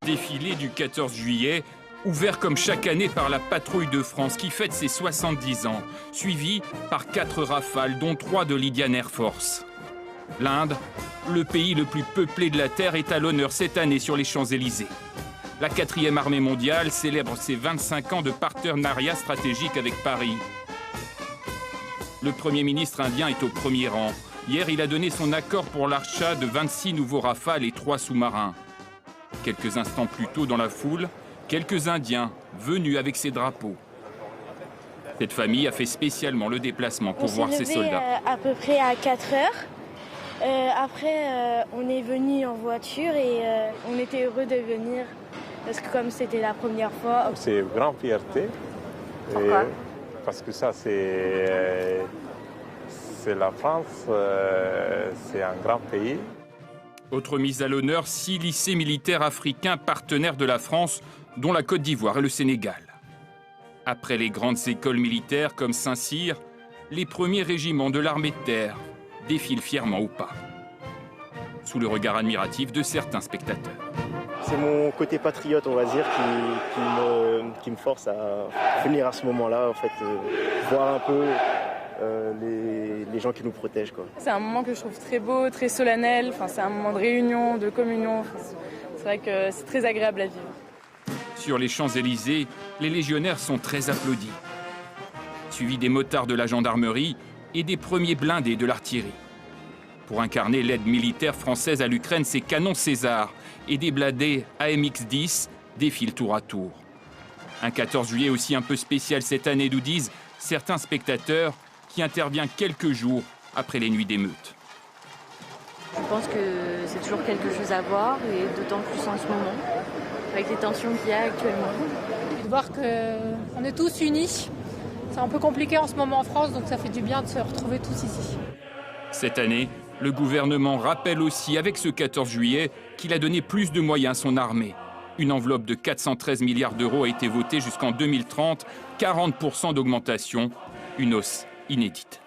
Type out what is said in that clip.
défilé du 14 juillet, ouvert comme chaque année par la Patrouille de France qui fête ses 70 ans, suivi par 4 Rafales, dont 3 de l'Indian Air Force. L'Inde, le pays le plus peuplé de la Terre, est à l'honneur cette année sur les Champs-Élysées. La 4e armée mondiale célèbre ses 25 ans de partenariat stratégique avec Paris. Le Premier ministre indien est au premier rang. Hier, il a donné son accord pour l'achat de 26 nouveaux Rafales et 3 sous-marins. Quelques instants plus tôt dans la foule, quelques Indiens venus avec ses drapeaux. Cette famille a fait spécialement le déplacement pour voir ses soldats. À peu près à 4 heures. Après, on est venu en voiture et on était heureux de venir parce que comme c'était la première fois. C'est une grande fierté. Pourquoi ? Parce que ça, c'est la France, c'est un grand pays. Autre mise à l'honneur, 6 lycées militaires africains partenaires de la France, dont la Côte d'Ivoire et le Sénégal. Après les grandes écoles militaires comme Saint-Cyr, les premiers régiments de l'armée de terre défilent fièrement au pas, sous le regard admiratif de certains spectateurs. C'est mon côté patriote, on va dire, qui me force à venir à ce moment-là, en fait, voir un peu les gens qui nous protègent, quoi. C'est un moment que je trouve très beau, très solennel. Enfin, c'est un moment de réunion, de communion. Enfin, c'est vrai que c'est très agréable à vivre. Sur les Champs-Élysées, les légionnaires sont très applaudis, suivis des motards de la gendarmerie et des premiers blindés de l'artillerie. Pour incarner l'aide militaire française à l'Ukraine, ces canons César et des blindés AMX-10 défilent tour à tour. Un 14 juillet aussi un peu spécial cette année, nous disent certains spectateurs, qui intervient quelques jours après les nuits d'émeutes. Je pense que c'est toujours quelque chose à voir, et d'autant plus en ce moment, avec les tensions qu'il y a actuellement. De voir qu'on est tous unis. C'est un peu compliqué en ce moment en France, donc ça fait du bien de se retrouver tous ici. Cette année, le gouvernement rappelle aussi avec ce 14 juillet qu'il a donné plus de moyens à son armée. Une enveloppe de 413 milliards d'euros a été votée jusqu'en 2030, 40% d'augmentation, une hausse inédite.